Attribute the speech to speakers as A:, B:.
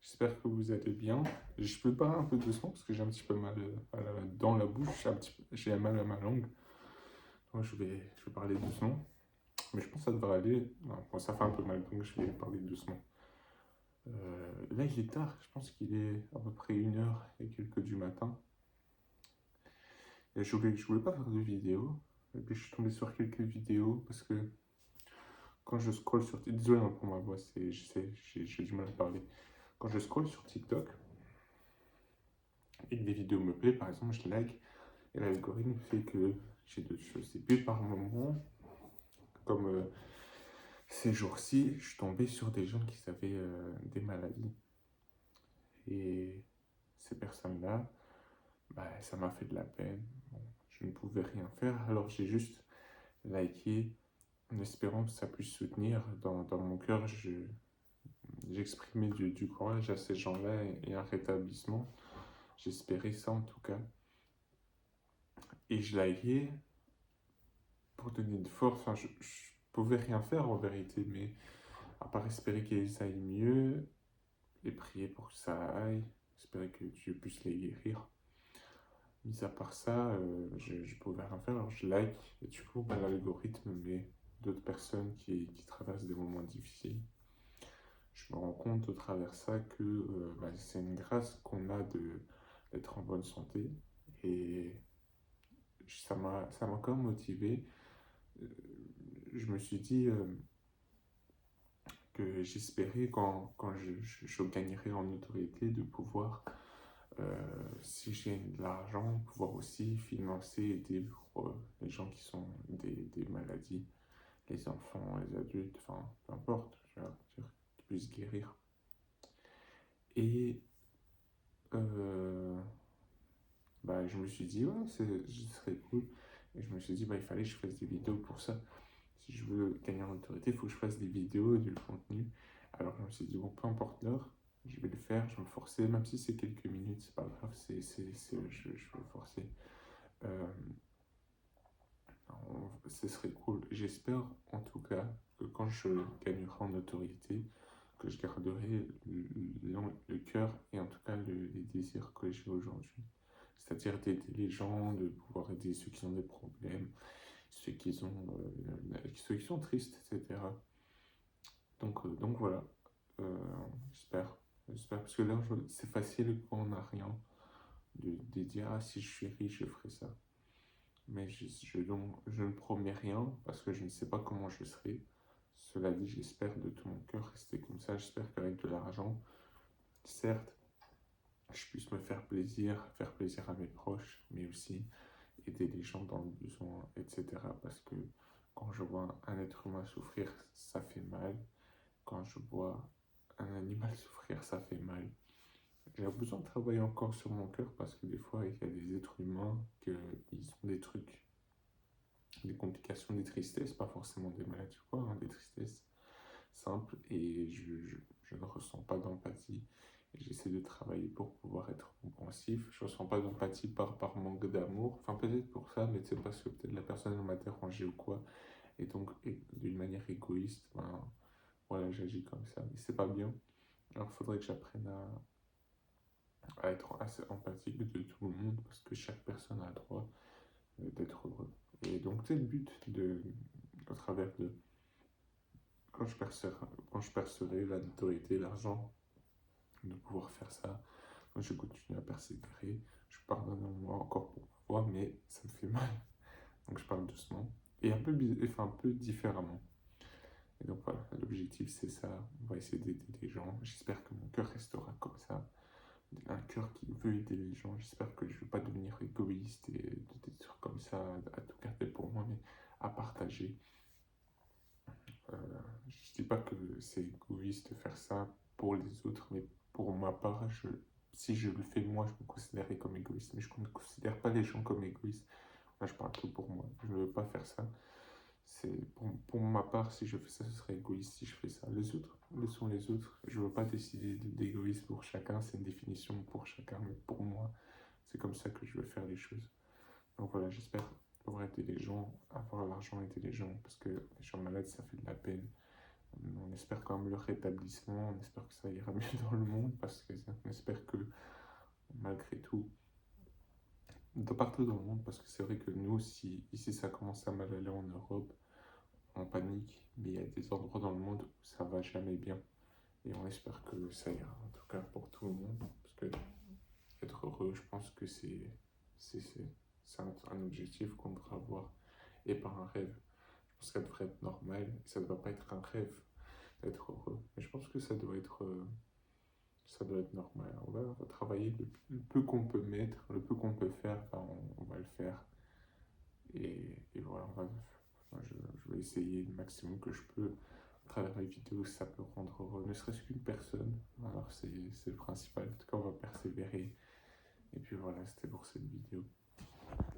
A: J'espère que vous allez bien. Je peux parler un peu doucement parce que j'ai un petit peu mal dans la bouche, j'ai mal à ma langue. Donc je vais parler doucement. Mais je pense que ça devrait aller. Non, bon, ça fait un peu mal, donc je vais parler doucement. Là, il est tard. Je pense qu'il est à peu près 1h et quelques du matin. Et je voulais pas faire de vidéo. Et puis je suis tombé sur quelques vidéos parce que quand je scrolle sur... Désolé hein, pour ma voix, je sais, j'ai du mal à parler. Quand je scrolle sur TikTok et que des vidéos me plaisent, par exemple, je like. Et l'algorithme fait que j'ai d'autres choses. Et puis par moment, comme ces jours-ci, je suis tombé sur des gens qui avaient des maladies. Et ces personnes-là, bah, ça m'a fait de la peine. Bon, je ne pouvais rien faire, alors j'ai juste liké en espérant que ça puisse soutenir. Dans mon cœur, j'exprimais du courage à ces gens-là et un rétablissement. J'espérais ça en tout cas. Et je likais pour donner de force. Enfin, je pouvais rien faire en vérité, mais à part espérer qu'ils aillent mieux et prier pour que ça aille, espérer que Dieu puisse les guérir. Mis à part ça, je pouvais rien faire, alors je like, et du coup, bah, l'algorithme met d'autres personnes qui traversent des moments difficiles. Je me rends compte au travers ça que bah, c'est une grâce qu'on a d'être en bonne santé, et ça m'a quand même motivé. Euh, je me suis dit, que j'espérais quand je gagnerai en autorité de pouvoir, si j'ai de l'argent, pouvoir aussi financer, aider pour les gens qui sont des maladies, les enfants, les adultes, enfin peu importe, je veux dire, qu'ils puissent guérir. Et euh, bah, je me suis dit, ouais, ce serait cool. Et je me suis dit, bah, il fallait que je fasse des vidéos pour ça. Si je veux gagner en autorité, il faut que je fasse des vidéos, du contenu. Alors je me suis dit, bon, peu importe l'heure, je vais le faire, je vais me forcer, même si c'est quelques minutes, c'est pas grave, je vais me forcer. Euh, Ce serait cool. J'espère en tout cas que quand je gagnerai en autorité, que je garderai le cœur et en tout cas les désirs que j'ai aujourd'hui. C'est-à-dire d'aider les gens, de pouvoir aider ceux qui ont des problèmes, ceux qui sont tristes, etc. Donc voilà, euh, j'espère. J'espère, parce que là, c'est facile quand on n'a rien de dire, ah, si je suis riche, je ferai ça. Mais je ne promets rien parce que je ne sais pas comment je serai. Cela dit, j'espère de tout mon cœur rester comme ça. J'espère qu'avec de l'argent, certes, je puisse me faire plaisir à mes proches, mais aussi aider les gens dans le besoin, etc. Parce que quand je vois un être humain souffrir, ça fait mal. Quand je vois un animal souffrir, ça fait mal. J'ai besoin de travailler encore sur mon cœur parce que des fois, il y a des êtres humains qui ont des trucs, des complications, des tristesses, pas forcément des maladies ou quoi, hein, des tristesses simples et je ne ressens pas d'empathie. Et j'essaie de travailler pour pouvoir être compréhensif. Je ne ressens pas d'empathie par manque d'amour. Enfin, peut-être pour ça, mais c'est parce que peut-être la personne m'a dérangé ou quoi. Et donc, d'une manière égoïste, ben, voilà, j'agis comme ça. Et c'est pas bien. Alors, il faudrait que j'apprenne à être assez empathique de tout le monde parce que chaque personne a le droit d'être heureux. Et donc, c'est le but au travers de quand je percerai la notoriété, l'argent, de pouvoir faire ça. Moi, je continue à persévérer. Je pardonne en moi encore pour ma voix, mais ça me fait mal. Donc, je parle doucement et un peu différemment. Et donc, voilà, l'objectif, c'est ça. On va essayer d'aider les gens. J'espère que mon cœur restera comme ça. Un cœur qui veut aider les gens. J'espère que je ne vais pas devenir égoïste et des trucs comme ça, à tout garder pour moi, mais à partager. Euh, je ne dis pas que c'est égoïste de faire ça pour les autres, mais pour ma part, si je le fais moi, je me considérerais comme égoïste, mais je ne considère pas les gens comme égoïstes. Là, je parle que pour moi. Je ne veux pas faire ça. Pour ma part, si je fais ça, ce serait égoïste si je fais ça. Les autres, laissons les autres. Je ne veux pas décider d'égoïsme pour chacun, c'est une définition pour chacun, mais pour moi, c'est comme ça que je veux faire les choses. Donc voilà, j'espère pouvoir aider les gens, avoir l'argent, aider les gens, parce que les gens malades, ça fait de la peine. On espère quand même le rétablissement, on espère que ça ira mieux dans le monde, parce qu'on espère que malgré tout, de partout dans le monde, parce que c'est vrai que nous, si ici ça commence à mal aller en Europe, on panique, mais il y a des endroits dans le monde où ça va jamais bien. Et on espère que ça ira, en tout cas pour tout le monde, parce que être heureux, je pense que c'est, c'est, c'est un objectif qu'on devrait avoir, et pas un rêve. Je pense que ça devrait être normal, et ça ne doit pas être un rêve d'être heureux. Mais je pense que ça doit être normal. On va travailler le peu qu'on peut mettre, le peu qu'on peut faire, ben, on va le faire. Et voilà, moi, je vais essayer le maximum que je peux à travers mes vidéos, si ça peut rendre heureux, ne serait-ce qu'une personne. Alors c'est le principal. En tout cas, on va persévérer. Et puis voilà, c'était pour cette vidéo.